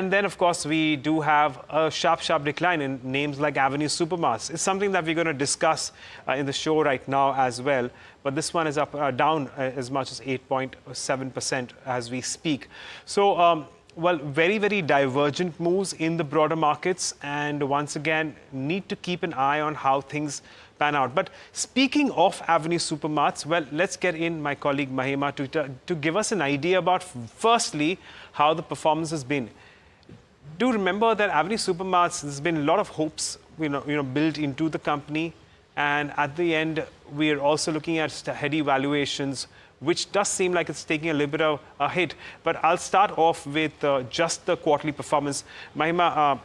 And then, of course, we do have a sharp decline in names like Avenue Supermarts. It's something that we're going to discuss in the show right now as well. But this one is up down as much as 8.7% as we speak. So, well, very divergent moves in the broader markets. And once again, need to keep an eye on how things pan out. But speaking of Avenue Supermarts, well, let's get in my colleague Mahima to give us an idea about, firstly, how the performance has been. Do remember that Avenue Supermarts, there's been a lot of hopes, built into the company, and at the end, we are also looking at heady valuations, which does seem like it's taking a little bit of a hit. But I'll start off with just the quarterly performance. Mahima,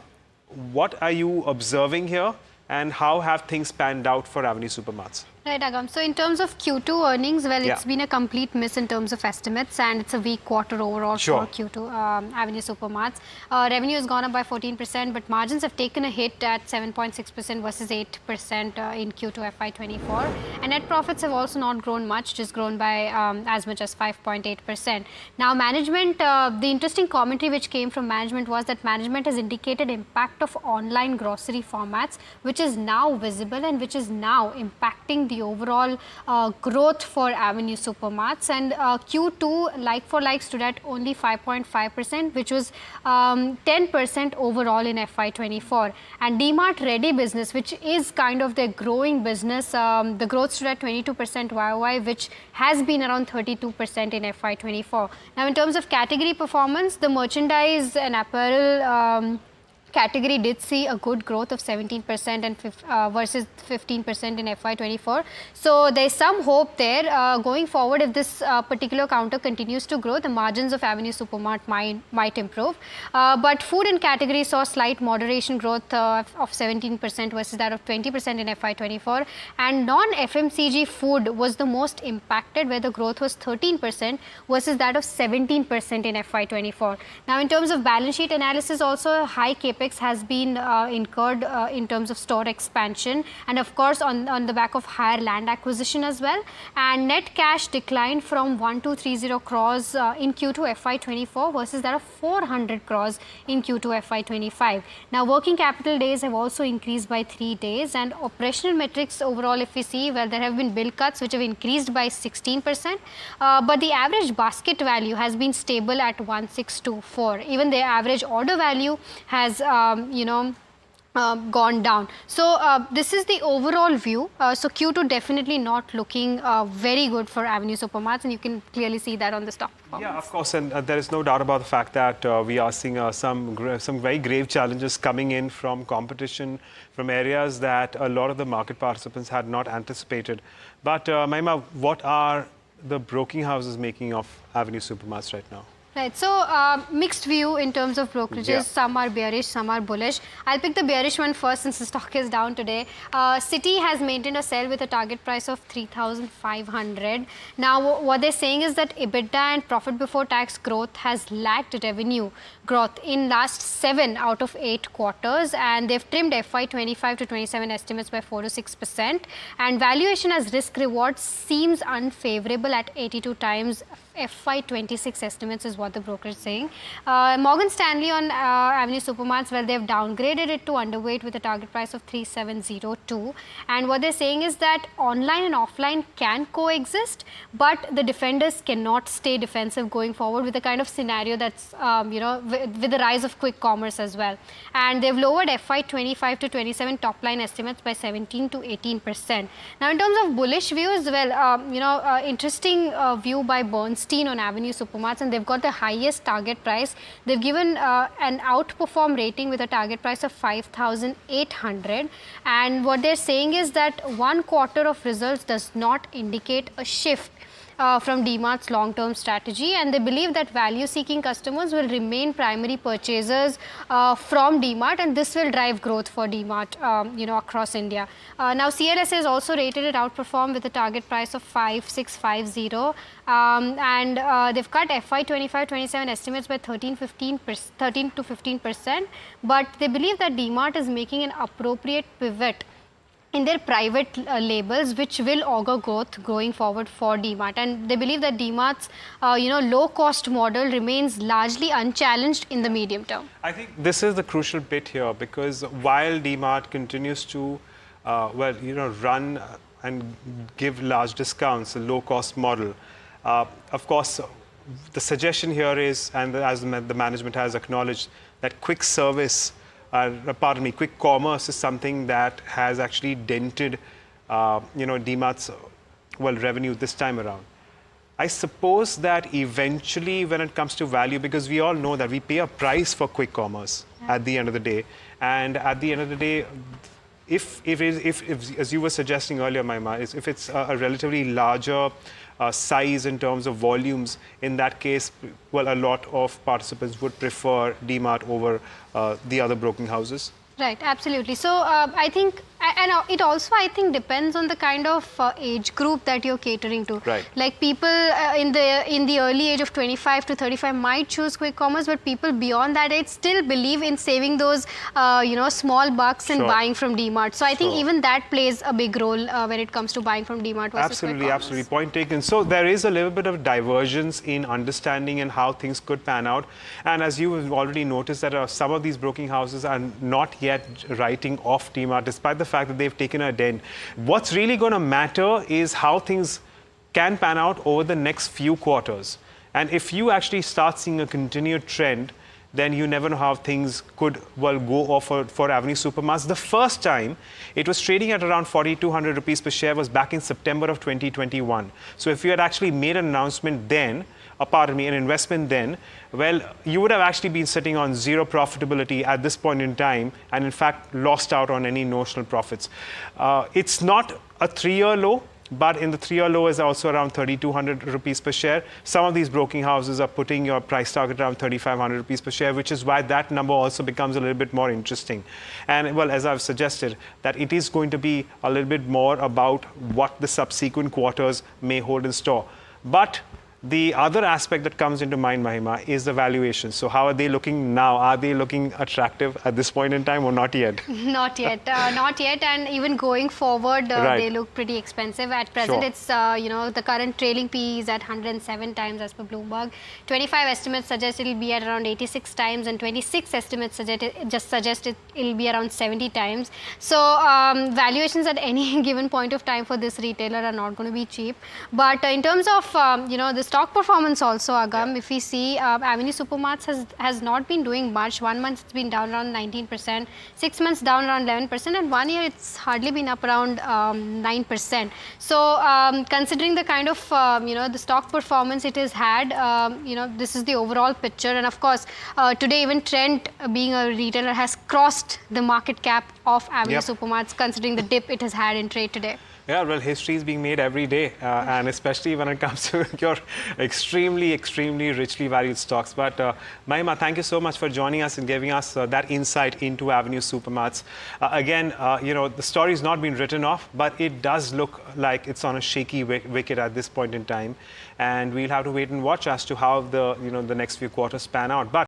what are you observing here, and how have things panned out for Avenue Supermarts? Right, Agam. So in terms of Q2 earnings, well, it's been a complete miss in terms of estimates, and it's a weak quarter overall for Q2 Avenue Supermarts. Revenue has gone up by 14%, but margins have taken a hit at 7.6% versus 8% in Q2 FY24. And net profits have also not grown much, just grown by as much as 5.8%. Now, management, the interesting commentary which came from management was that management has indicated impact of online grocery formats, which is now visible and which is now impacting the overall growth for Avenue Supermarts. And Q2 like-for-like stood at only 5.5%, which was 10% overall in FY24. And Dmart Ready business, which is kind of their growing business, the growth stood at 22% YOY, which has been around 32% in FY24. Now, in terms of category performance, the merchandise and apparel category did see a good growth of 17% and versus 15% in FY24. So there's some hope there. Going forward, if this particular counter continues to grow, the margins of Avenue Supermart might improve. But food and category saw slight moderation growth of 17% versus that of 20% in FY24. And non-FMCG food was the most impacted, where the growth was 13% versus that of 17% in FY24. Now, in terms of balance sheet analysis, also high capex has been incurred in terms of store expansion, and of course on the back of higher land acquisition as well. And net cash declined from 1230 crores in Q2 FY24 versus that of 400 crores in Q2 FY25. Now, working capital days have also increased by 3 days, and operational metrics overall, if we see, well, there have been bill cuts which have increased by 16%, but the average basket value has been stable at 1624. Even the average order value has gone down. So this is the overall view. So Q2 definitely not looking very good for Avenue Supermarts, and you can clearly see that on the stock performance. Yeah, of course, and there is no doubt about the fact that we are seeing some very grave challenges coming in from competition, from areas that a lot of the market participants had not anticipated. But Mahima, what are the broking houses making of Avenue Supermarts right now? Right. So, mixed view in terms of brokerages. Yeah. Some are bearish, some are bullish. I'll pick the bearish one first since the stock is down today. Citi has maintained a sell with a target price of 3,500. Now, what they're saying is that EBITDA and profit before tax growth has lagged revenue growth in last 7 out of 8 quarters, and they've trimmed FY25 to 27 estimates by 4 to 6%. And valuation as risk reward seems unfavorable at 82 times. FY26 estimates is what the broker is saying. Morgan Stanley on Avenue Supermarts, well, they've downgraded it to underweight with a target price of 3,702. And what they're saying is that online and offline can coexist, but the defenders cannot stay defensive going forward with the kind of scenario that's, with the rise of quick commerce as well. And they've lowered FY25 to 27 top line estimates by 17 to 18%. Now, in terms of bullish views, well, interesting view by Bernstein on Avenue Supermarts, and they've got the highest target price. They've given an outperform rating with a target price of 5,800. And what they're saying is that 1 quarter of results does not indicate a shift from Dmart's long-term strategy, and they believe that value-seeking customers will remain primary purchasers from Dmart, and this will drive growth for Dmart, across India. Now, CLSA has also rated it outperform with a target price of 5,650, and they've cut FY25-27 estimates by 13 to 15%, but they believe that Dmart is making an appropriate pivot in their private labels, which will augur growth going forward for Dmart. And they believe that Dmart's low-cost model remains largely unchallenged in the medium term. I think this is the crucial bit here, because while Dmart continues to, run and give large discounts, a low-cost model, of course, the suggestion here is, and as the management has acknowledged, that quick service, quick commerce is something that has actually dented, Dmart's revenue this time around. I suppose that eventually, when it comes to value, because we all know that we pay a price for quick commerce at the end of the day, and at the end of the day, if as you were suggesting earlier, Mahima, if it's a relatively larger size in terms of volumes, in that case, a lot of participants would prefer Dmart over the other broking houses. Right, absolutely. So I think, and it also, I think, depends on the kind of age group that you're catering to. Right. Like people in the early age of 25 to 35 might choose quick commerce, but people beyond that age still believe in saving those, small bucks and buying from Dmart. So I think even that plays a big role when it comes to buying from Dmart versus quick commerce. Absolutely. Point taken. So there is a little bit of divergence in understanding and how things could pan out. And as you have already noticed, that some of these broking houses are not yet writing off Dmart, despite the fact that they've taken a dent. What's really going to matter is how things can pan out over the next few quarters. And if you actually start seeing a continued trend, then you never know how things could go off for Avenue Supermarts. The first time it was trading at around 4,200 rupees per share was back in September of 2021. So if you had actually made an announcement then, an investment then, you would have actually been sitting on zero profitability at this point in time, and in fact lost out on any notional profits. It's not a 3-year low, but in the 3-year low is also around 3,200 rupees per share. Some of these broking houses are putting your price target around 3,500 rupees per share, which is why that number also becomes a little bit more interesting. And as I've suggested, that it is going to be a little bit more about what the subsequent quarters may hold in store. But the other aspect that comes into mind, Mahima, is the valuation. So how are they looking now? Are they looking attractive at this point in time, or not yet? Not yet. Not yet. And even going forward, they look pretty expensive. At present, it's, the current trailing PE is at 107 times as per Bloomberg. 25 estimates suggest it will be at around 86 times, and 26 estimates suggest it will be around 70 times. So valuations at any given point of time for this retailer are not going to be cheap. But in terms of, the stock performance also, Agam, if we see, Avenue Supermarts has not been doing much. 1 month it's been down around 19%, 6 months down around 11%, and 1 year it's hardly been up around 9%. So considering the kind of, the stock performance it has had, this is the overall picture. And of course, today even Trent, being a retailer, has crossed the market cap of Avenue Supermarts, considering the dip it has had in trade today. Yeah, history is being made every day, and especially when it comes to your extremely, extremely richly valued stocks. But Mahima, thank you so much for joining us and giving us that insight into Avenue Supermarts. Again, the story has not been written off, but it does look like it's on a shaky wicket at this point in time, and we'll have to wait and watch as to how the next few quarters pan out. But